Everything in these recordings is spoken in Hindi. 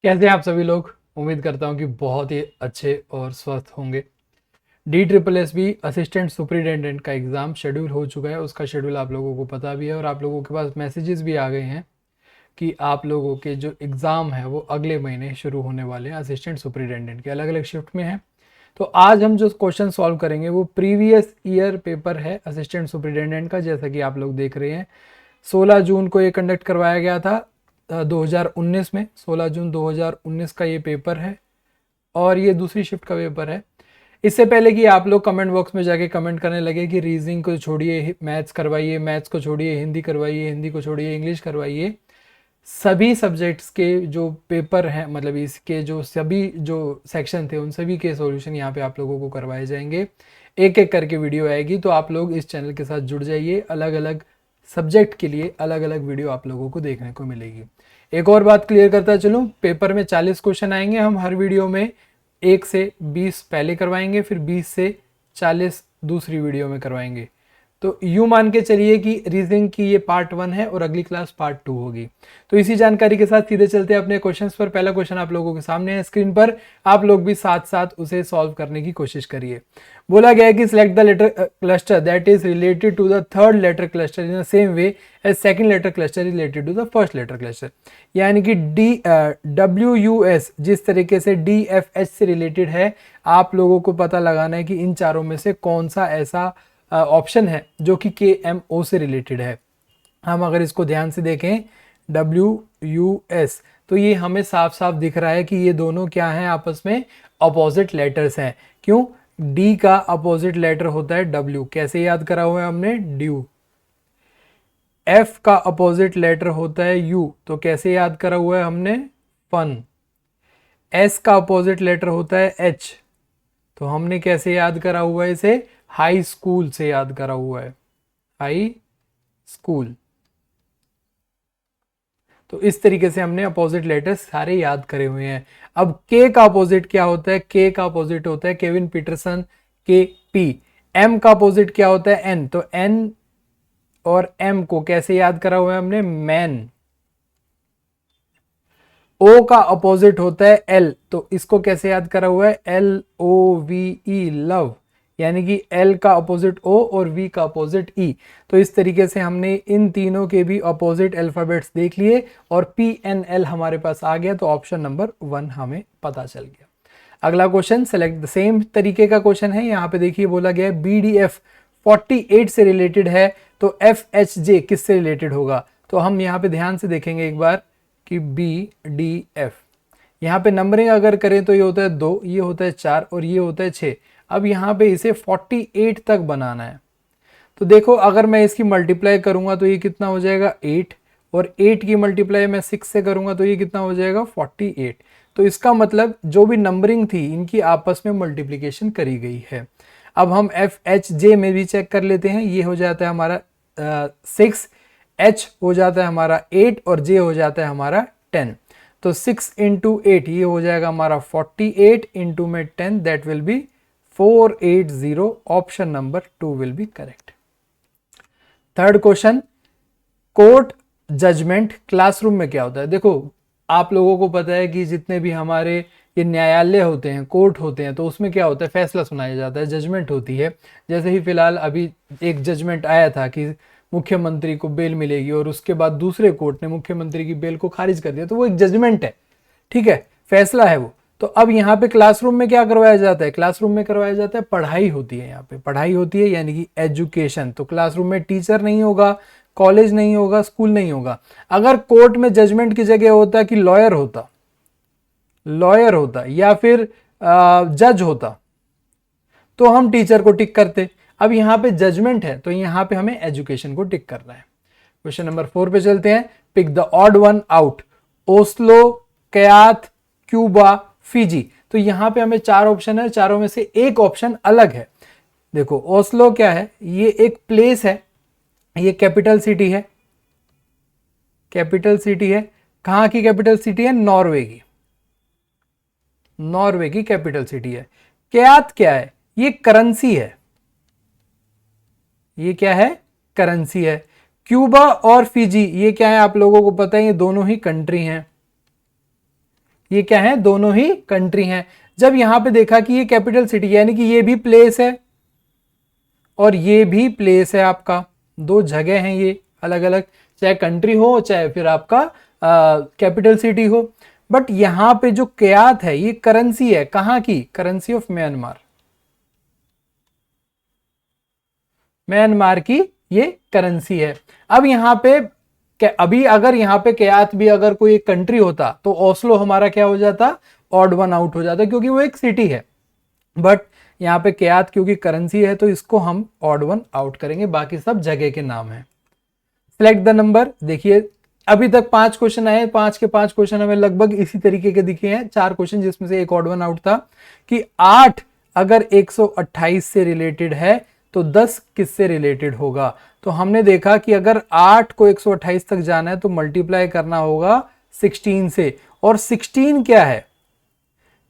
कैसे हैं आप सभी लोग। उम्मीद करता हूं कि बहुत ही अच्छे और स्वस्थ होंगे। DSSS असिस्टेंट सुपरिटेंडेंट का एग्ज़ाम शेड्यूल हो चुका है। उसका शेड्यूल आप लोगों को पता भी है और आप लोगों के पास मैसेजेस भी आ गए हैं कि आप लोगों के जो एग्ज़ाम है वो अगले महीने शुरू होने वाले हैं। असिस्टेंट सुपरिटेंडेंट के अलग अलग शिफ्ट में हैं। तो आज हम जो क्वेश्चन सॉल्व करेंगे वो प्रीवियस ईयर पेपर है असिस्टेंट सुपरिटेंडेंट का। जैसा कि आप लोग देख रहे हैं 16 जून को ये कंडक्ट करवाया गया था 2019 में। 16 जून 2019 का ये पेपर है और ये दूसरी शिफ्ट का पेपर है। इससे पहले कि आप लोग कमेंट बॉक्स में जाके कमेंट करने लगे कि रीजनिंग को छोड़िए मैथ्स करवाइए, मैथ्स को छोड़िए हिंदी करवाइए, हिंदी को छोड़िए इंग्लिश करवाइए, सभी सब्जेक्ट्स के जो पेपर हैं मतलब इसके जो सभी जो सेक्शन थे उन सभी के सॉल्यूशन यहाँ पे आप लोगों को करवाए जाएंगे। एक एक करके वीडियो आएगी, तो आप लोग इस चैनल के साथ जुड़ जाइए। अलग अलग सब्जेक्ट के लिए अलग अलग वीडियो आप लोगों को देखने को मिलेगी। एक और बात क्लियर करता चलूँ, पेपर में 40 क्वेश्चन आएंगे। हम हर वीडियो में 1 से 20 पहले करवाएंगे, फिर 20 से 40 दूसरी वीडियो में करवाएंगे। तो यूं मान के चलिए कि रीजनिंग की ये पार्ट 1 है और अगली क्लास पार्ट 2 होगी। तो इसी जानकारी के साथ सीधे चलते हैं अपने क्वेश्चंस पर। पहला क्वेश्चन आप लोगों के सामने है स्क्रीन पर, आप लोग भी साथ साथ उसे सॉल्व करने की कोशिश करिए। बोला गया है कि select the letter cluster that is related to the third letter cluster in the same way as second letter cluster is related to the first letter cluster. यानी कि WUS जिस तरीके से DFH से रिलेटेड है, आप लोगों को पता लगाना है कि इन चारों में से कौन सा ऐसा ऑप्शन है जो कि KMO से रिलेटेड है। हम अगर इसको ध्यान से देखें WUS, तो ये हमें साफ साफ दिख रहा है कि ये दोनों क्या हैं, आपस में अपोजिट लेटर्स हैं। क्यों? D का अपोजिट लेटर होता है W, कैसे याद करा हुआ है हमने, ड्यू। F का अपोजिट लेटर होता है U, तो कैसे याद करा हुआ है हमने, फन। S का अपोजिट लेटर होता है H, तो हमने कैसे याद करा हुआ है इसे, हाई स्कूल से याद करा हुआ है, हाई स्कूल। तो इस तरीके से हमने अपोजिट लेटर्स सारे याद करे हुए हैं। अब के का अपोजिट क्या होता है, के का अपोजिट होता है केविन पीटरसन, KP। एम का अपोजिट क्या होता है, एन, तो एन और एम को कैसे याद करा हुआ है हमने, मैन। ओ का अपोजिट होता है एल, तो इसको कैसे याद करा हुआ है, LOVE, लव। यानी कि एल का अपोजिट ओ और वी का अपोजिट ई। तो इस तरीके से हमने इन तीनों के भी अपोजिट अल्फाबेट्स देख लिए और PNL हमारे पास आ गया, तो ऑप्शन नंबर 1 हमें पता चल गया। अगला क्वेश्चन सेलेक्ट द सेम तरीके का क्वेश्चन है। यहाँ पे देखिए बोला गया है BDF 48 से रिलेटेड है, तो FHJ किससे रिलेटेड होगा। तो हम यहाँ पे ध्यान से देखेंगे एक बार कि BDF, यहाँ पे नंबरिंग अगर करें तो ये होता है 2, ये होता है 4 और ये होता है 6। अब यहाँ पे इसे 48 तक बनाना है, तो देखो अगर मैं इसकी मल्टीप्लाई करूंगा तो ये कितना हो जाएगा 8, और 8 की मल्टीप्लाई मैं 6 से करूंगा तो ये कितना हो जाएगा 48। तो इसका मतलब जो भी नंबरिंग थी इनकी आपस में मल्टीप्लिकेशन करी गई है। अब हम FHJ में भी चेक कर लेते हैं। ये हो जाता है हमारा 6, H हो जाता है हमारा 8 और J हो जाता है हमारा 10। तो 6 इंटू 8 ये हो जाएगा हमारा 48 इंटू में 10, that will be 480। Option number 2 will be correct. Third question, court judgement classroom में क्या होता है। देखो आप लोगों को पता है कि जितने भी हमारे ये न्यायालय होते हैं, कोर्ट होते हैं, तो उसमें क्या होता है, फैसला सुनाया जाता है, जजमेंट होती है। जैसे ही फिलहाल अभी एक जजमेंट आया था कि मुख्यमंत्री को बेल मिलेगी और उसके बाद दूसरे कोर्ट ने मुख्यमंत्री की बेल को खारिज कर दिया, तो वो एक जजमेंट है, ठीक है, फैसला है वो। तो अब यहाँ पे क्लासरूम में क्या करवाया जाता है, क्लासरूम में करवाया जाता है पढ़ाई होती है, यहाँ पे पढ़ाई होती है यानी कि एजुकेशन। तो क्लासरूम में टीचर नहीं होगा, कॉलेज नहीं होगा, स्कूल नहीं होगा। अगर कोर्ट में जजमेंट की जगह होता कि लॉयर होता, लॉयर होता या फिर जज होता, तो हम टीचर को टिक करते। अब यहाँ पे जजमेंट है तो यहाँ पे हमें एजुकेशन को टिक करना है। क्वेश्चन नंबर 4 पे चलते हैं। Pick the odd one out, Oslo, कयाथ, क्यूबा, फिजी। तो यहाँ पे हमें 4 ऑप्शन है, चारों में से एक ऑप्शन अलग है। देखो ओस्लो क्या है, ये एक प्लेस है, ये कैपिटल सिटी है, कैपिटल सिटी है। कहाँ की कैपिटल सिटी है, नॉर्वे की, नॉर्वे की कैपिटल सिटी है। कयाथ क्या है, ये करेंसी है, ये क्या है, करेंसी है। क्यूबा और फिजी ये क्या है, आप लोगों को पता है ये दोनों ही कंट्री हैं, ये क्या है, दोनों ही कंट्री हैं। जब यहां पे देखा कि ये कैपिटल सिटी यानी कि ये भी प्लेस है और ये भी प्लेस है, आपका दो जगह हैं ये अलग अलग, चाहे कंट्री हो चाहे फिर आपका कैपिटल सिटी हो। बट यहां पे जो क्यात है ये करेंसी है, कहां की, करेंसी ऑफ म्यांमार, म्यांमार की ये करेंसी है। अब यहां पे अभी अगर यहां पे क्यात भी अगर कोई एक कंट्री होता तो ओस्लो हमारा क्या हो जाता, ऑड वन आउट हो जाता, क्योंकि वो एक सिटी है। बट यहाँ पे क्यात क्योंकि करेंसी है तो इसको हम ऑड वन आउट करेंगे, बाकी सब जगह के नाम है। सिलेक्ट द नंबर, देखिए अभी तक 5 क्वेश्चन आए, 5 के 5 क्वेश्चन हमें लगभग इसी तरीके के दिखे हैं, 4 क्वेश्चन जिसमें से एक ऑड वन आउट था कि 8 अगर 128 से रिलेटेड है तो 10 किससे रिलेटेड होगा। तो हमने देखा कि अगर 8 को 128 तक जाना है तो मल्टीप्लाई करना होगा 16 से, और 16 क्या है,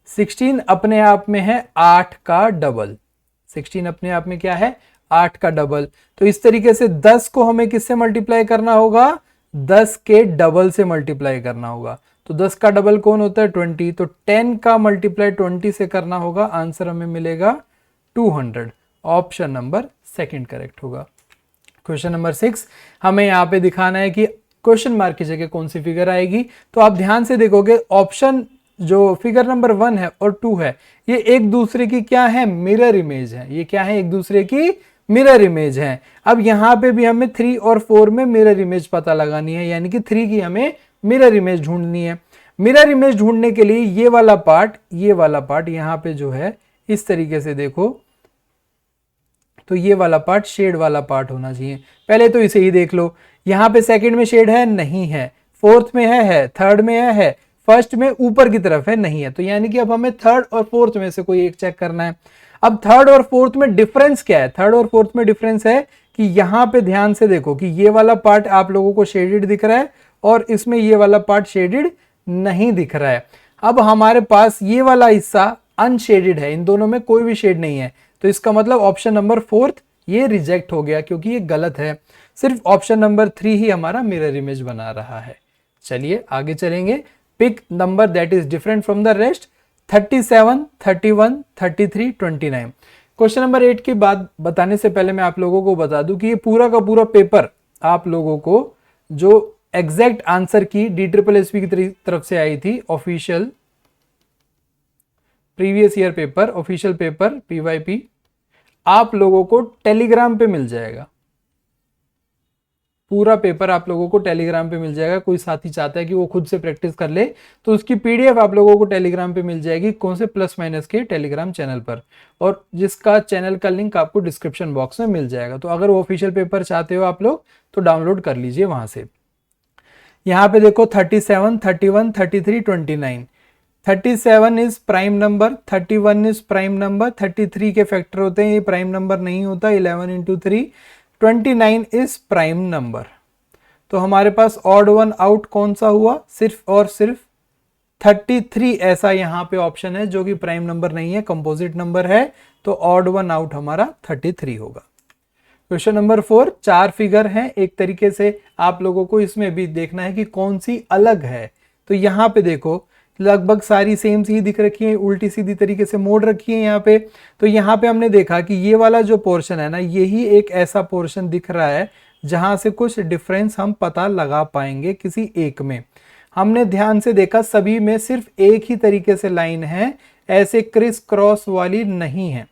16 अपने आप में है 8 का डबल, 16 अपने आप में क्या है, 8 का डबल। तो इस तरीके से 10 को हमें किससे मल्टीप्लाई करना होगा, 10 के डबल से मल्टीप्लाई करना होगा। तो 10 का डबल कौन होता है, 20, तो 10 का मल्टीप्लाई 20 से करना होगा, आंसर हमें मिलेगा 200। ऑप्शन नंबर सेकंड करेक्ट होगा। क्वेश्चन नंबर 6 हमें यहाँ पे दिखाना है कि क्वेश्चन मार्क की जगह कौन सी फिगर आएगी। तो आप ध्यान से देखोगे ऑप्शन जो फिगर नंबर 1 है और 2 है ये एक दूसरे की क्या है, मिरर इमेज है, ये क्या है, एक दूसरे की मिरर इमेज है। अब यहाँ पे भी हमें 3 और 4 में मिरर इमेज पता लगानी है, यानी कि 3 की हमें मिरर इमेज ढूंढनी है। मिरर इमेज ढूंढने के लिए ये वाला पार्ट यहाँ पे जो है इस तरीके से देखो, तो ये वाला पार्ट शेड वाला पार्ट होना चाहिए। पहले तो इसे ही देख लो, यहाँ पे सेकंड में शेड है, नहीं है, फोर्थ में है, थर्ड में है, फर्स्ट में ऊपर की तरफ है, नहीं है। तो यानी कि अब हमें थर्ड और फोर्थ में से कोई एक चेक करना है। अब थर्ड और फोर्थ में डिफरेंस क्या है, थर्ड और फोर्थ में डिफरेंस है कि यहाँ पे ध्यान से देखो कि ये वाला पार्ट आप लोगों को शेडेड दिख रहा है और इसमें ये वाला पार्ट शेडेड नहीं दिख रहा है। अब हमारे पास ये वाला हिस्सा अनशेडेड है, इन दोनों में कोई भी शेड नहीं है, तो इसका मतलब ऑप्शन नंबर 4 ये रिजेक्ट हो गया क्योंकि ये गलत है। सिर्फ ऑप्शन नंबर 3 ही हमारा मिरर इमेज बना रहा है। चलिए आगे चलेंगे। Pick number that is different from the rest, 37, 31, 33, 29। Question number 8 की बात बताने से पहले मैं आप लोगों को बता दूं कि ये पूरा का पूरा पेपर आप लोगों को जो एग्जैक्ट आंसर की DSSB की तरफ से आई थी, official previous year paper, official paper PYP, आप लोगों को टेलीग्राम पे मिल जाएगा। पूरा पेपर आप लोगों को टेलीग्राम पे मिल जाएगा। कोई साथी चाहता है कि वो खुद से प्रैक्टिस कर ले तो उसकी PDF आप लोगों को टेलीग्राम पे मिल जाएगी, कौन से प्लस माइनस के टेलीग्राम चैनल पर, और जिसका चैनल का लिंक आपको डिस्क्रिप्शन बॉक्स में मिल जाएगा। तो अगर वो ऑफिशियल पेपर चाहते हो आप लोग तो डाउनलोड कर लीजिए वहां से। यहाँ पे देखो 37, 31, 33, 29। 37 is prime number, 31 is prime number, 33 के फैक्टर होते हैं, ये प्राइम नंबर नहीं होता, 11 इंटू 3, 29 इज प्राइम नंबर। तो हमारे पास ऑड वन आउट कौन सा हुआ, सिर्फ और सिर्फ 33 ऐसा यहाँ पे ऑप्शन है जो कि प्राइम नंबर नहीं है, कंपोजिट नंबर है, तो ऑड वन आउट हमारा 33 होगा। क्वेश्चन नंबर 4, 4 फिगर हैं, एक तरीके से आप लोगों को इसमें भी देखना है कि कौन सी अलग है। तो यहाँ पे देखो लगभग सारी सेम सी दिख रखी है, उल्टी सीधी तरीके से मोड़ रखी है यहाँ पे। तो यहाँ पे हमने देखा कि ये वाला जो पोर्शन है ना, यही एक ऐसा पोर्शन दिख रहा है जहां से कुछ डिफरेंस हम पता लगा पाएंगे किसी एक में। हमने ध्यान से देखा सभी में सिर्फ एक ही तरीके से लाइन है, ऐसे क्रिस क्रॉस वाली नहीं है।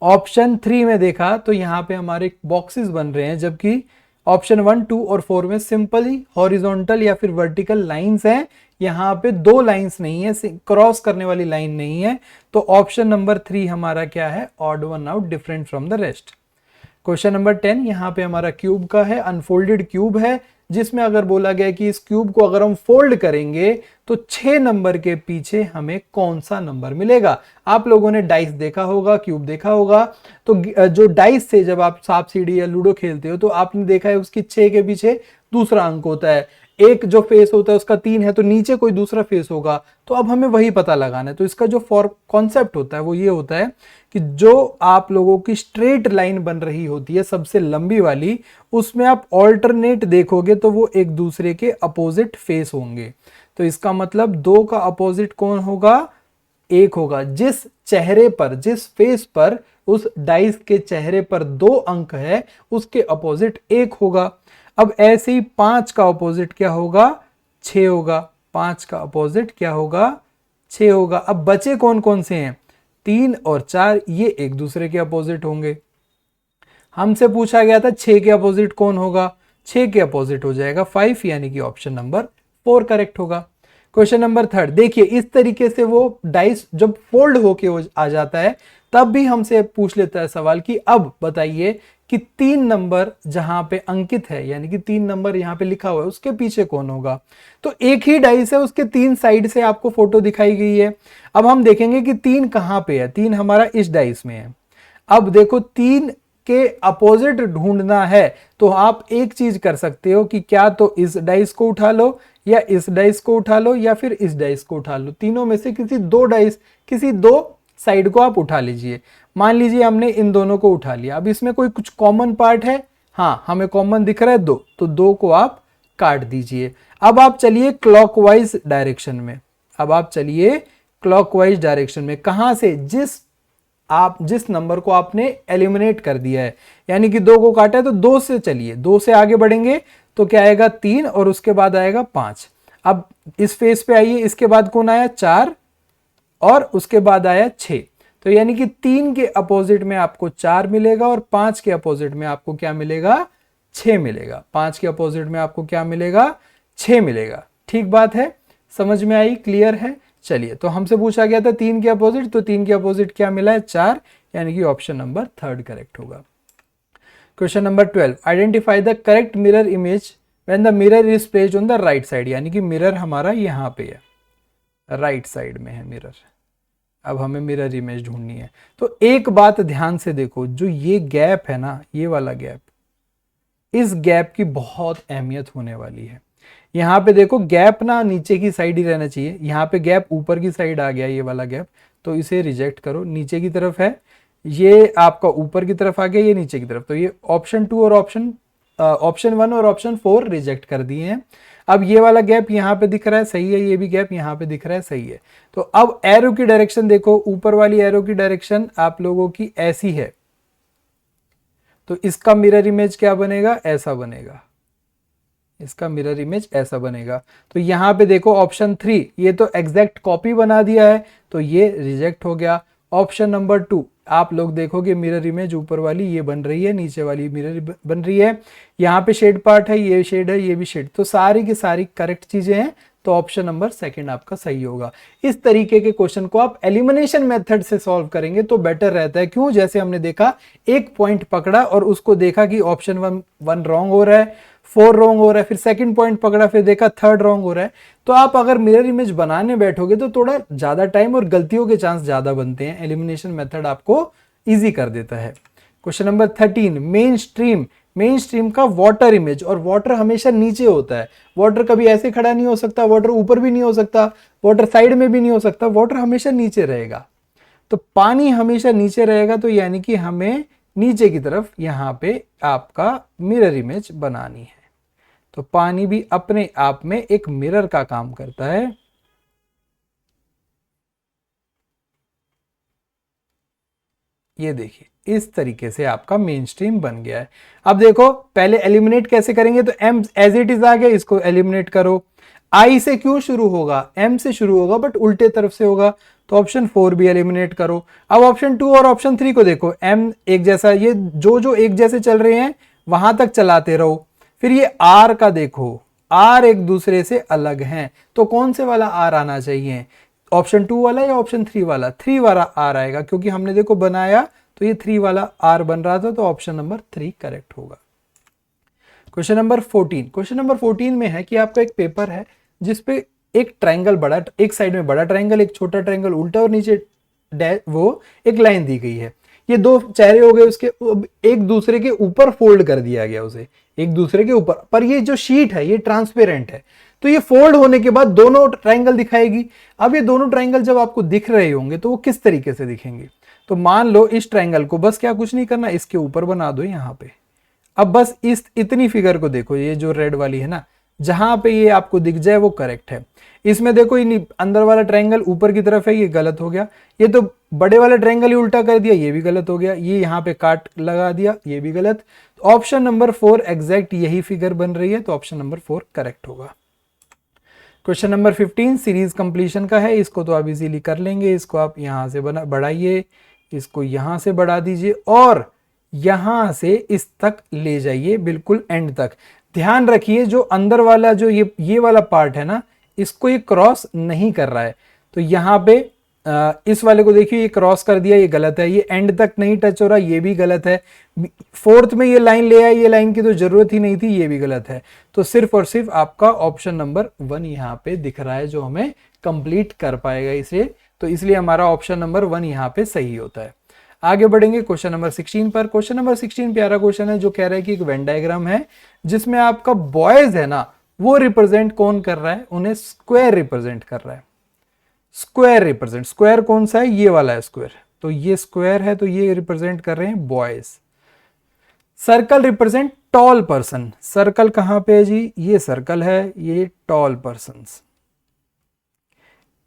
ऑप्शन 3 में देखा तो यहाँ पे हमारे बॉक्सेस बन रहे हैं, जबकि ऑप्शन 1, 2 और 4 में सिंपली हॉरिजॉन्टल या फिर वर्टिकल लाइंस हैं। यहाँ पे 2 लाइंस नहीं है, क्रॉस करने वाली लाइन नहीं है। तो ऑप्शन नंबर 3 हमारा क्या है, odd one out, different from the rest. Question number 10 यहाँ पे हमारा क्यूब का है, अनफोल्डेड क्यूब है, जिसमें अगर बोला गया कि इस क्यूब को अगर हम फोल्ड करेंगे तो 6 नंबर के पीछे हमें कौन सा नंबर मिलेगा। आप लोगों ने डाइस देखा होगा, क्यूब देखा होगा, तो जो डाइस से जब आप सांप सीढ़ी या लूडो खेलते हो तो आपने देखा है उसकी 6 के पीछे दूसरा अंक होता है, एक जो फेस होता है उसका 3 है तो नीचे कोई दूसरा फेस होगा। तो अब हमें वही पता लगाना है। तो इसका जो कॉन्सेप्ट होता है वो ये होता है कि जो आप लोगों की स्ट्रेट लाइन बन रही होती है सबसे लंबी वाली, उसमें आप ऑल्टरनेट देखोगे तो वो एक दूसरे के अपोजिट फेस होंगे। तो इसका मतलब 2 का अपोजिट कौन होगा, 1 होगा। जिस चेहरे पर, जिस फेस पर उस डाइस के चेहरे पर 2 अंक है उसके अपोजिट 1 होगा। अब ऐसे ही 5 का अपोजिट क्या होगा, 6 होगा। 5 का अपोजिट क्या होगा, 6 होगा। अब बचे कौन कौन से हैं, 3 और 4, ये एक दूसरे के अपोजिट होंगे। हमसे पूछा गया था 6 के अपोजिट कौन होगा, 6 के अपोजिट हो जाएगा 5, यानी कि ऑप्शन नंबर 4 करेक्ट होगा। क्वेश्चन नंबर 3, देखिए इस तरीके से वो डाइस जब फोल्ड होके आ जाता है तब भी हमसे पूछ लेता है सवाल कि अब बताइए कि 3 नंबर जहां पे अंकित है, यानी कि 3 नंबर यहां पे लिखा हुआ है, उसके पीछे कौन होगा। तो एक ही डाइस है, उसके 3 साइड से आपको फोटो दिखाई गई है। अब हम देखेंगे कि 3 कहां पे है, 3 हमारा इस डाइस में है। अब देखो 3 के अपोजिट ढूंढना है तो आप एक चीज कर सकते हो कि क्या तो इस डाइस को उठा लो, या इस डाइस को उठा लो, या फिर इस डाइस को उठा लो। तीनों में से किसी 2 डाइस, किसी 2 साइड को आप उठा लीजिए। मान लीजिए हमने इन दोनों को उठा लिया। अब इसमें कोई कुछ कॉमन पार्ट है, हाँ हमें कॉमन दिख रहा है 2, तो 2 को आप काट दीजिए। अब आप चलिए क्लॉकवाइज डायरेक्शन में। अब आप चलिए क्लॉकवाइज डायरेक्शन में, कहां से, जिस नंबर को आपने एलिमिनेट कर दिया है, यानी कि 2 को काटा है तो 2 से चलिए, 2 से आगे बढ़ेंगे तो क्या आएगा 3, और उसके बाद आएगा 5। अब इस फेस पे आइए, इसके बाद कौन आया 4, और उसके बाद आया 6। तो यानी कि 3 के अपोजिट में आपको 4 मिलेगा और 5 के अपोजिट में आपको क्या मिलेगा, 6 मिलेगा। 5 के अपोजिट में आपको क्या मिलेगा, 6 मिलेगा। ठीक बात है, समझ में आई, क्लियर है। चलिए, तो हमसे पूछा गया था 3 के अपोजिट, तो 3 के अपोजिट क्या मिला है, 4, यानी कि ऑप्शन नंबर 3 करेक्ट होगा। Question number 12, identify the correct mirror image when the mirror is placed on the right side, यानी कि मिरर हमारा यहां पे है, राइट साइड में है मिरर। अब हमें मिरर इमेज ढूंढनी है। तो एक बात ध्यान से देखो, जो ये गैप है ना, ये वाला गैप, इस गैप की बहुत अहमियत होने वाली है। यहां पे देखो गैप ना नीचे की साइड ही रहना चाहिए, यहां पे गैप ऊपर की साइड आ गया, ये वाला गैप, तो इसे रिजेक्ट करो। नीचे की तरफ है, ये आपका ऊपर की तरफ आ गया, ये नीचे की तरफ, तो ये ऑप्शन 2 और ऑप्शन 1 और ऑप्शन 4 रिजेक्ट कर दिए हैं। अब ये वाला गैप यहाँ पे दिख रहा है, सही है, ये भी गैप यहाँ पे दिख रहा है, सही है। तो अब एरो की डायरेक्शन देखो, ऊपर वाली एरो की डायरेक्शन आप लोगों की ऐसी है, तो इसका मिरर इमेज क्या बनेगा, ऐसा बनेगा। इसका मिरर इमेज ऐसा बनेगा। तो यहां पे देखो ऑप्शन 3, ये तो एग्जैक्ट कॉपी बना दिया है, तो ये रिजेक्ट हो गया। ऑप्शन नंबर 2, आप लोग देखोगे मिरर इमेज ऊपर वाली ये बन रही है, नीचे वाली मिरर बन रही है, यहाँ पे शेड पार्ट है, ये शेड है, ये भी शेड, तो सारी की सारी करेक्ट चीजें हैं। तो ऑप्शन नंबर 2 आपका सही होगा। इस तरीके के क्वेश्चन को आप एलिमिनेशन मेथड से सॉल्व करेंगे तो बेटर रहता है। क्यों, जैसे हमने देखा एक पॉइंट पकड़ा और उसको देखा कि ऑप्शन 1 रॉन्ग हो रहा है, 4 रॉन्ग हो रहा है, फिर सेकंड पॉइंट पकड़ा, फिर देखा 3rd रॉन्ग हो रहा है। तो आप अगर मिरर इमेज बनाने बैठोगे तो थोड़ा ज्यादा टाइम और गलतियों के चांस ज्यादा बनते हैं। एलिमिनेशन मेथड आपको इजी कर देता है। क्वेश्चन नंबर 13, मेन स्ट्रीम का वाटर इमेज, और वाटर हमेशा नीचे होता है। वाटर कभी ऐसे खड़ा नहीं हो सकता, वाटर ऊपर भी नहीं हो सकता, वाटर साइड में भी नहीं हो सकता, वाटर हमेशा नीचे रहेगा। तो पानी हमेशा नीचे रहेगा, तो यानी कि हमें नीचे की तरफ यहां पे आपका मिरर इमेज बनानी है। तो पानी भी अपने आप में एक मिरर का काम करता है। ये देखिए इस तरीके से आपका मेन स्ट्रीम बन गया है। अब देखो पहले एलिमिनेट कैसे करेंगे, तो एम एज इट इज आ गया, इसको एलिमिनेट करो। आई से क्यों शुरू होगा, एम से शुरू होगा बट उल्टे तरफ से होगा, तो ऑप्शन 4 भी एलिमिनेट करो। अब ऑप्शन 2 और ऑप्शन 3 को देखो, एम एक जैसा, ये जो एक जैसे चल रहे हैं वहां तक चलाते रहो। फिर ये आर का देखो, आर एक दूसरे से अलग हैं, तो कौन से वाला आर आना चाहिए, ऑप्शन 2 वाला या ऑप्शन 3 वाला, 3 वाला आर आएगा, क्योंकि हमने देखो बनाया तो ये 3 वाला आर बन रहा था, तो ऑप्शन नंबर 3 करेक्ट होगा। क्वेश्चन नंबर 14, क्वेश्चन नंबर 14 में है कि आपका एक पेपर है जिसपे एक ट्रायंगल बड़ा, एक साइड में बड़ा ट्रायंगल, एक छोटा ट्रायंगल उल्टा, और नीचे वो एक लाइन दी गई है। ये 2 चेहरे हो गए उसके, एक दूसरे के ऊपर फोल्ड कर दिया गया उसे, एक दूसरे के ऊपर, पर ये जो शीट है ये ट्रांसपेरेंट है, तो ये फोल्ड होने के बाद दोनों ट्रायंगल दिखाएगी। अब ये दोनों ट्रायंगल जब आपको दिख रहे होंगे तो वो किस तरीके से दिखेंगे, तो मान लो इस ट्रायंगल को बस क्या कुछ नहीं करना, इसके ऊपर बना दो यहां पे। अब बस इतनी फिगर को देखो, ये जो रेड वाली है ना, जहां पे ये आपको दिख जाए वो करेक्ट है। इसमें देखो ये अंदर वाला ट्रायंगल ऊपर की तरफ है, ये गलत हो गया। ये तो बड़े वाला ट्रायंगल ही उल्टा कर दिया, ये भी गलत हो गया। ये यहाँ पे काट लगा दिया, ये भी गलत। ऑप्शन नंबर 4 एग्जैक्ट यही फिगर बन रही है, तो ऑप्शन नंबर 4 करेक्ट होगा। क्वेश्चन नंबर 15 सीरीज कंप्लीशन का है, इसको तो आप इजीली कर लेंगे। इसको आप यहां से बढ़ाइए, इसको यहां से बढ़ा दीजिए और यहां से इस तक ले जाइए, बिल्कुल एंड तक। ध्यान रखिए जो अंदर वाला जो ये वाला पार्ट है ना, इसको ये क्रॉस नहीं कर रहा है। तो यहां पे इस वाले को देखिए, ये क्रॉस कर दिया, ये गलत है। ये एंड तक नहीं टच हो रहा, ये भी गलत है। फोर्थ में ये लाइन ले आया, ये लाइन की तो जरूरत ही नहीं थी, ये भी गलत है। तो सिर्फ और सिर्फ आपका ऑप्शन नंबर 1 यहां पे दिख रहा है जो हमें कंप्लीट कर पाएगा इसे। तो इसलिए हमारा ऑप्शन नंबर 1 यहां पे सही होता है। आगे बढ़ेंगे क्वेश्चन नंबर 16 पर। क्वेश्चन नंबर 16 प्यारा क्वेश्चन है, जो कह रहा है कि एक वेन डायग्राम है जिसमें आपका बॉयज है ना, वो रिप्रेजेंट कौन कर रहा है, उन्हें स्क्वायर रिप्रेजेंट कर रहा है। स्क्वायर रिप्रेजेंट, स्क्वायर कौन सा है, ये वाला है स्क्वायर। तो ये स्क्वायर है, तो ये रिप्रेजेंट कर रहे हैं boys. Circle represent tall person. Circle कहां पे है जी, ये सर्कल है, ये टॉल पर्सन।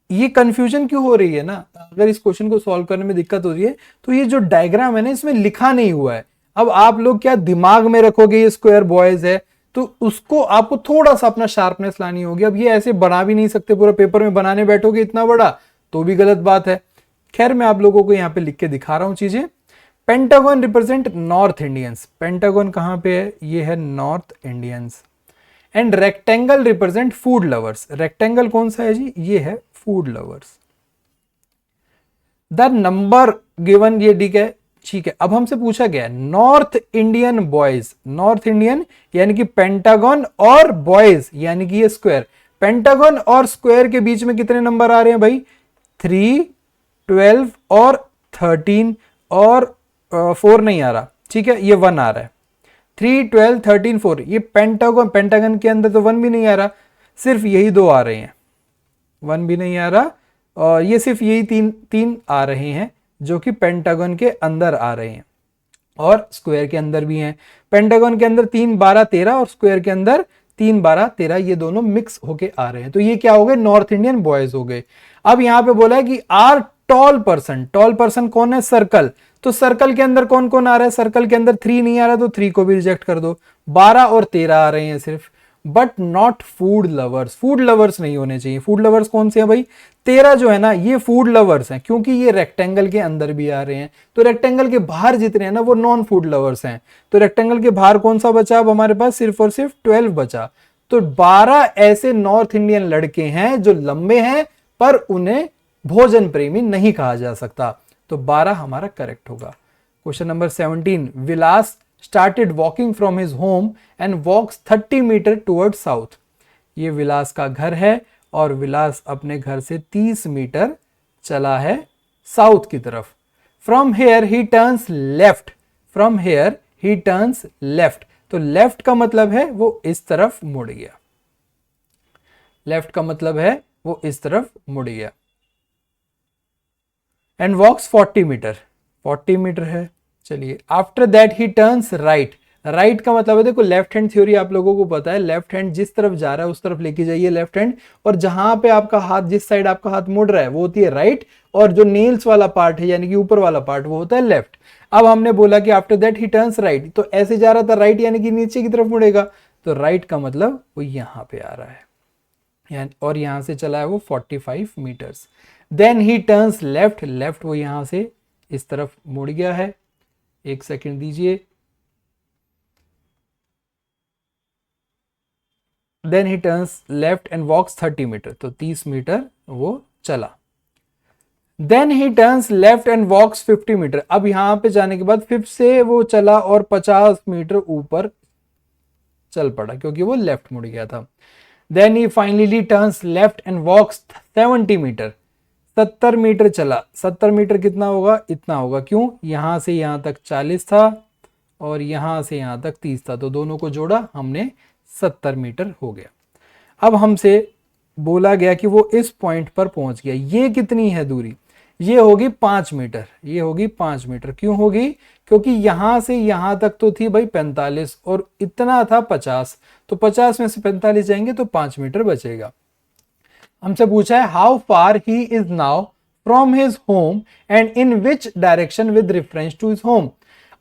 ये कंफ्यूजन क्यों हो रही है ना, अगर इस क्वेश्चन को सॉल्व करने में दिक्कत हो रही है तो ये जो डायग्राम है ना, इसमें लिखा नहीं हुआ है। अब आप लोग क्या दिमाग में रखोगे ये स्क्वायर बॉयज है, तो उसको आपको थोड़ा सा अपना शार्पनेस लानी होगी। अब ये ऐसे बना भी नहीं सकते, पूरा पेपर में बनाने बैठोगे इतना बड़ा तो भी गलत बात है। खैर मैं आप लोगों को यहाँ पे लिख के दिखा रहा हूं चीजें। Pentagon represent north Indians. Pentagon कहां पे है, ये है north Indians. And rectangle represent food lovers. Rectangle कौन सा है जी, ये है food lovers. The number given, ये ठीक है। अब हमसे पूछा गया north Indian boys. North Indian यानी कि पेंटागन और बॉयज यानी कि ये स्क्वायर। पेंटागन और स्क्वायर के बीच में कितने नंबर आ रहे हैं भाई, 3, 12 और 13 और 4 नहीं आ रहा, ठीक है, ये 1 आ रहा है। 3, 12, 13, 4। ये पेंटागन के अंदर तो 1 भी नहीं आ रहा, सिर्फ यही 2 आ रहे हैं, 1 भी नहीं आ रहा। और ये सिर्फ यही तीन आ रहे हैं जो कि पेंटागन के अंदर आ रहे हैं और स्क्वायर के अंदर भी हैं। पेंटागन के अंदर 3, 12, 13 और स्क्वायर के अंदर 3, 12, 13, ये दोनों मिक्स होके आ रहे हैं। तो ये क्या हो गए, नॉर्थ इंडियन बॉयज हो गए। अब यहां पे बोला है कि are tall person. Tall person कौन है, सर्कल। तो सर्कल के अंदर कौन कौन आ रहा है, सर्कल के अंदर 3 नहीं आ रहा, तो 3 को भी रिजेक्ट कर दो। 12 और 13 आ रहे हैं सिर्फ, but not food lovers. Food lovers नहीं होने चाहिए। फूड लवर्स कौन से हैं भाई, 13 जो है ना, ये फूड लवर्स हैं, क्योंकि ये रेक्टेंगल के अंदर भी आ रहे हैं। तो रेक्टेंगल के बाहर जितने हैं ना, वो नॉन फूड लवर्स हैं। तो रेक्टेंगल के बाहर कौन सा बचा, अब हमारे पास सिर्फ और सिर्फ 12 बचा। तो 12 ऐसे नॉर्थ इंडियन लड़के हैं जो लंबे हैं पर उन्हें भोजन प्रेमी नहीं कहा जा सकता। तो 12 हमारा करेक्ट होगा। Question number 17, Vilas started walking from his home and walks 30 metre towards south। ये विलास का घर है और विलास अपने घर से 30 मीटर चला है साउथ की तरफ। From here he turns left। From here he turns left। तो लेफ्ट का मतलब है वो इस तरफ मुड़ गया। लेफ्ट का मतलब है वो इस तरफ मुड़ गया। And walks 40 metre. 40 मीटर है, चलिए। After that he turns right. Right का मतलब है, देखो लेफ्ट हैंड थ्योरी आप लोगों को पता है, लेफ्ट हैंड जिस तरफ जा रहा है उस तरफ लेके जाइए लेफ्ट हैंड, और जहां पे आपका हाथ, जिस साइड आपका हाथ मुड़ रहा है वो होती है राइट, और जो नेल्स वाला पार्ट है यानी कि ऊपर वाला पार्ट वो होता है लेफ्ट। अब हमने बोला कि after that he turns right, तो ऐसे जा रहा था राइट यानी कि नीचे की तरफ मुड़ेगा, तो राइट का मतलब वो यहां पे आ रहा है, और यहां से चला है वो 45 metres. Then he turns left. Left वो यहां से इस तरफ मुड़ गया है। एक सेकंड दीजिए। Then he turns left and walks 30 metre, तो 30 मीटर वो चला। Then he turns left and walks 50 metre. अब यहां पे जाने के बाद फिर से वो चला और 50 मीटर ऊपर चल पड़ा क्योंकि वो लेफ्ट मुड़ गया था। Then he finally turns left and walks 70 metre. 70 metre चला। 70 मीटर कितना होगा, इतना होगा। क्यों, यहां से यहां तक 40 था और यहां से यहां तक 30 था, तो दोनों को जोड़ा हमने 70 मीटर हो गया। अब हमसे बोला गया कि वो इस पॉइंट पर पहुंच गया। ये कितनी है दूरी, ये होगी 5 मीटर। ये होगी 5 मीटर। क्यों होगी, क्योंकि यहां से यहां तक तो थी भाई 45 और इतना था 50, तो 50 में से 45 जाएंगे तो 5 मीटर बचेगा। हमसे पूछा है how far he is now from his home and in which direction with reference to his home.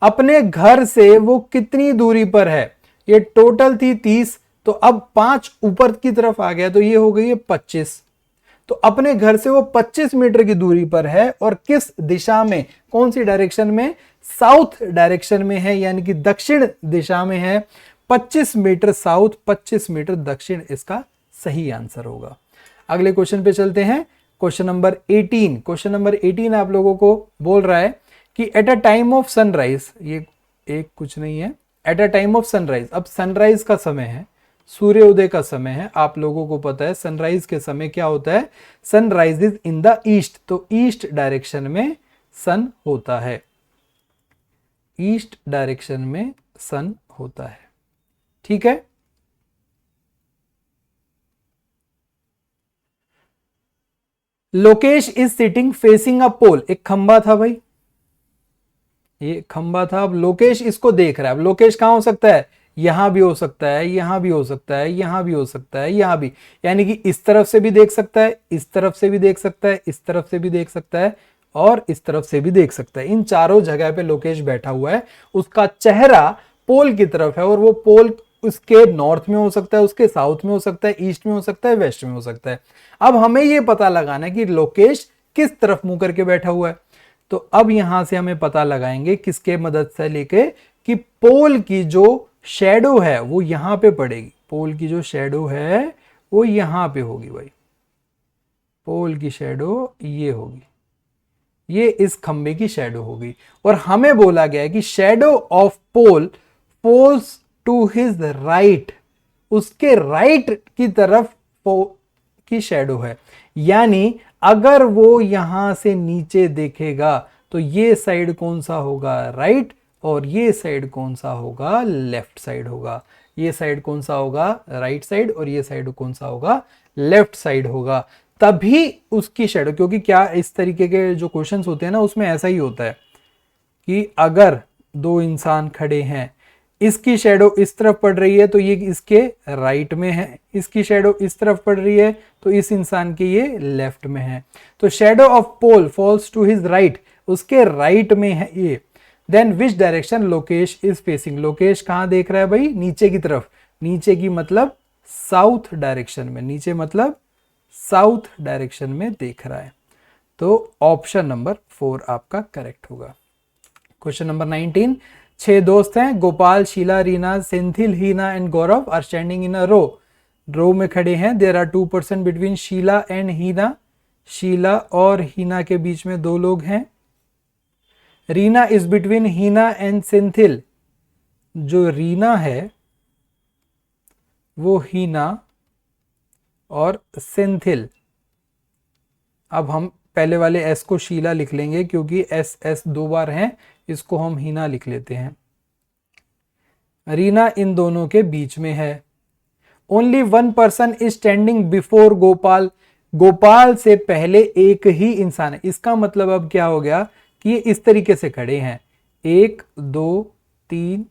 अपने घर से वो कितनी दूरी पर है। ये टोटल थी 30, तो अब 5 ऊपर की तरफ आ गया, तो ये हो गई है 25। तो अपने घर से वो 25 मीटर की दूरी पर है और किस दिशा में, कौन सी डायरेक्शन में, साउथ डायरेक्शन में है, यानी कि दक्षिण दिशा में है। 25 मीटर साउथ, 25 मीटर दक्षिण इसका सही आंसर होगा। अगले क्वेश्चन पे चलते हैं। Question number 18। क्वेश्चन नंबर 18 आप लोगों को बोल रहा है कि at a time of sunrise, ये एक कुछ नहीं है, at a time of sunrise. अब सनराइज का समय है, सूर्योदय का समय है। आप लोगों को पता है सनराइज के समय क्या होता है, sunrise is in the east, तो ईस्ट डायरेक्शन में सन होता है, ईस्ट डायरेक्शन में सन होता है। ठीक है। Lokesh is sitting facing a pole, एक खंबा था भाई, ये खंबा था। अब लोकेश इसको देख रहा है। अब लोकेश कहां हो सकता है, यहां भी हो सकता है, यहां भी हो सकता है, यहां भी हो सकता है, यहां भी, यानी कि इस तरफ से भी देख सकता है, इस तरफ से भी देख सकता है, इस तरफ से भी देख सकता है और इस तरफ से भी देख सकता है। इन चारों जगह पे लोकेश बैठा हुआ है। उसका चेहरा पोल की तरफ है और वो पोल उसके नॉर्थ में हो सकता है, उसके साउथ में हो सकता है, ईस्ट में हो सकता है, वेस्ट में हो सकता है। अब हमें यह पता लगाना है कि लोकेश किस तरफ मुंह करके बैठा हुआ है। तो अब यहां से हमें पता लगाएंगे किसके मदद से लेके, कि पोल की जो शेडो है वो यहां पे पड़ेगी। पोल की जो शेडो है वो यहां पे होगी भाई, पोल की शेडो ये होगी, ये इस खंबे की शेडो होगी। और हमें बोला गया है कि shadow of pole falls to his right, उसके राइट की तरफ की शेडो है। यानी अगर वो यहां से नीचे देखेगा तो ये साइड कौन सा होगा, राइट, और ये साइड कौन सा होगा, लेफ्ट साइड होगा। ये साइड कौन सा होगा, राइट साइड, और ये साइड कौन सा होगा, लेफ्ट साइड होगा। तभी उसकी शेडो, क्योंकि क्या इस तरीके के जो क्वेश्चंस होते हैं ना उसमें ऐसा ही होता है कि अगर दो इंसान खड़े हैं, इसकी शेडो इस तरफ पड़ रही है तो ये इसके राइट में है, इसकी शेडो इस तरफ पड़ रही है तो इस इंसान के ये लेफ्ट में है। तो shadow of pole falls to his right, उसके राइट में है ये। Then which direction Lokesh is facing, Lokesh कहां देख रहा है भाई, नीचे की तरफ। नीचे की मतलब साउथ डायरेक्शन में, नीचे मतलब साउथ डायरेक्शन में देख रहा है। तो ऑप्शन नंबर 4 आपका करेक्ट होगा। Question number 19। 6 दोस्त हैं, Gopal, Sheela, Reena, Senthil, Heena and Gaurav are standing in a row. Row में खड़े हैं। There are 2 person between Sheela and Heena, Sheela और हीना के बीच में 2 लोग हैं। Reena is between Heena and Senthil, जो रीना है वो हीना और सेंथिल। अब हम पहले वाले एस को शीला लिख लेंगे क्योंकि एस एस 2 बार हैं, इसको हम हीना लिख लेते हैं। रीना इन दोनों के बीच में है। Only 1 person is standing before Gopal, Gopal से पहले एक ही इंसान है। इसका मतलब अब क्या हो गया कि ये इस तरीके से खड़े हैं, 1 2 3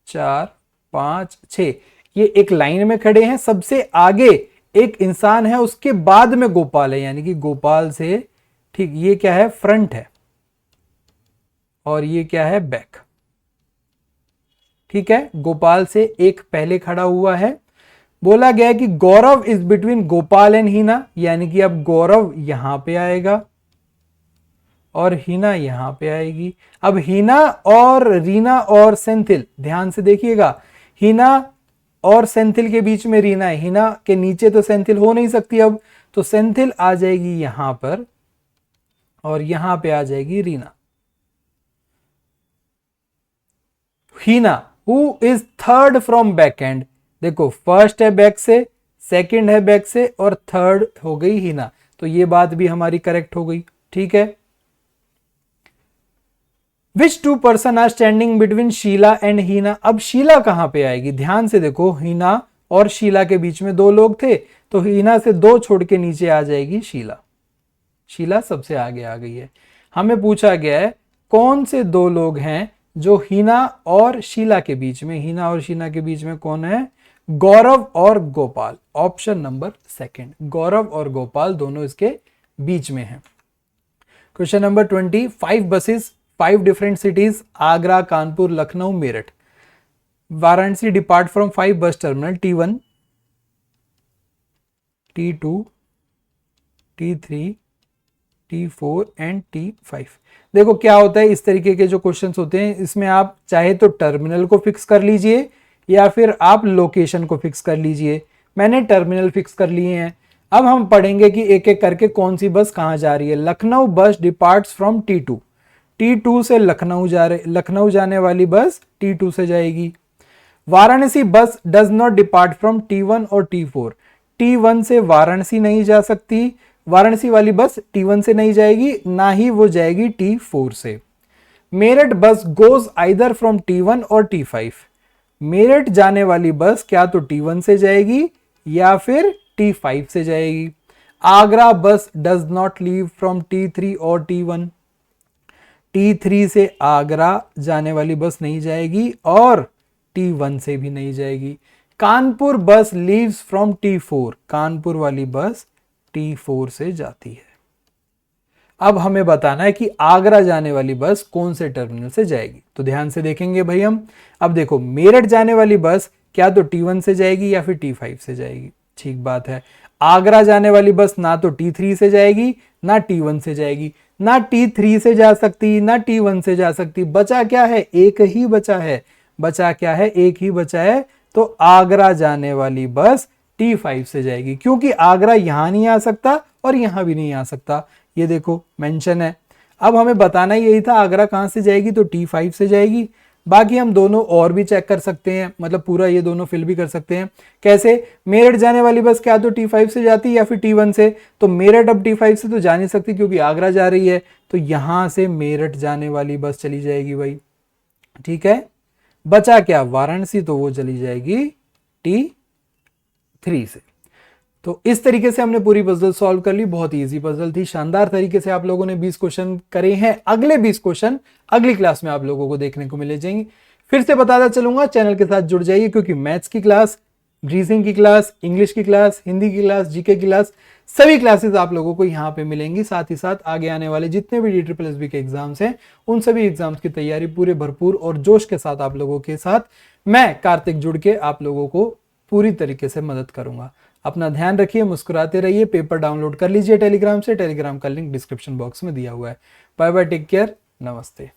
4 5 6, ये एक लाइन में खड़े हैं। सबसे आगे एक इंसान है, उसके बाद में गोपाल है, यानी कि गोपाल से ठीक ये क्या है, फ्रंट है और ये क्या है, बैक। ठीक है, गोपाल से एक पहले खड़ा हुआ है। बोला गया है कि गौरव इज बिटवीन गोपाल एंड हीना, यानी कि अब गौरव यहां पे आएगा और हीना यहां पे आएगी। अब हीना और रीना और सेंथिल, ध्यान से देखिएगा, हीना और सेंथिल के बीच में रीना है, हीना के नीचे तो सेंथिल हो नहीं सकती अब, तो सेंथिल आ जाएगी यहां पर और यहां पे आ जाएगी Reena. Heena who is third from back end, देखो फर्स्ट है बैक से, सेकंड है बैक से और थर्ड हो गई हीना, तो ये बात भी हमारी करेक्ट हो गई। ठीक है। Which 2 person are standing between Sheela and Heena, अब शीला कहां पे आएगी, ध्यान से देखो, हीना और शीला के बीच में 2 लोग थे, तो हीना से 2 छोड़ के नीचे आ जाएगी शीला। शीला सबसे आगे आ गई है। हमें पूछा गया है कौन से 2 लोग हैं जो हीना और शीला के बीच में, हीना और शीला के बीच में कौन है, गौरव और गोपाल, ऑप्शन नंबर सेकंड, गौरव और गोपाल दोनों इसके बीच में है। Question number 20, 5 buses 5 different cities Agra, Kanpur, Lucknow, Meerut, Varanasi depart from 5 bus terminal T1, T2, T3, T4 and T5। देखो क्या होता है, इस तरीके के जो क्वेश्चंस होते हैं इसमें आप चाहे तो टर्मिनल को फिक्स कर लीजिए या फिर आप लोकेशन को फिक्स कर लीजिए। मैंने टर्मिनल फिक्स कर लिए हैं। अब हम पढ़ेंगे कि एक एक करके कौन सी बस कहां जा रही है। लखनऊ बस डिपार्ट्स फ्रॉम T2, T2 से लखनऊ लखनऊ जाने वाली बस T2 से जाएगी। वाराणसी बस does not depart from T1 और T4, T1 से वाराणसी नहीं जा सकती, वाराणसी वाली बस T1 से नहीं जाएगी, ना ही वो जाएगी T4 से। मेरठ बस गोज आइदर फ्रॉम T1 और T5, मेरठ जाने वाली बस क्या तो T1 से जाएगी या फिर T5 से जाएगी। आगरा बस does not leave from T3 और T1, T3 से आगरा जाने वाली बस नहीं जाएगी और T1 से भी नहीं जाएगी। कानपुर बस लीव्स फ्रॉम T4, कानपुर वाली बस T4 से जाती है। अब हमें बताना है कि आगरा जाने वाली बस कौन से टर्मिनल से जाएगी, तो ध्यान से देखेंगे भाई हम। अब देखो मेरठ जाने वाली बस क्या तो T1 से जाएगी या फिर T5 से जाएगी, ठीक बात है। आगरा जाने वाली बस ना तो T3 से जाएगी ना T1 से जाएगी, ना T3 से जा सकती ना T1 से जा सकती। बचा क्या है, एक ही बचा है, बचा क्या है, एक ही बचा है। तो आगरा जाने वाली बस T5 से जाएगी, क्योंकि आगरा यहां नहीं आ सकता और यहां भी नहीं आ सकता, ये देखो मेंशन है। अब हमें बताना यही था आगरा कहां से जाएगी, तो T5 से जाएगी। बाकी हम दोनों और भी चेक कर सकते हैं, मतलब पूरा ये दोनों फिल भी कर सकते हैं। कैसे, मेरठ जाने वाली बस क्या तो T5 से जाती है या फिर T1 से, तो मेरठ अब T5 से तो जा नहीं सकती क्योंकि आगरा जा रही है, तो यहां से मेरठ जाने वाली बस चली जाएगी भाई, ठीक है। बचा क्या, वाराणसी, तो वो चली जाएगी T3 से। तो इस तरीके से हमने पूरी पजल सॉल्व कर ली, बहुत इजी पजल थी, शानदार तरीके से आप लोगों ने 20 क्वेश्चन करे हैं। अगले 20 क्वेश्चन अगली क्लास में आप लोगों को देखने को मिले जाएंगे। फिर से बताता चलूंगा, चैनल के साथ जुड़ जाइए, क्योंकि मैथ्स की क्लास, रीजनिंग की क्लास, इंग्लिश की क्लास, हिंदी की क्लास, जीके की क्लास, सभी क्लासेस आप लोगों को यहाँ पे मिलेंगी। साथ ही साथ आगे आने वाले जितने भी DSSB के एग्जाम्स हैं, उन सभी एग्जाम्स की तैयारी पूरे भरपूर और जोश के साथ आप लोगों के साथ मैं कार्तिक जुड़ के आप लोगों को पूरी तरीके से मदद करूंगा। अपना ध्यान रखिए, मुस्कुराते रहिए। पेपर डाउनलोड कर लीजिए टेलीग्राम से, टेलीग्राम का लिंक डिस्क्रिप्शन बॉक्स में दिया हुआ है। बाय बाय, टेक केयर, नमस्ते।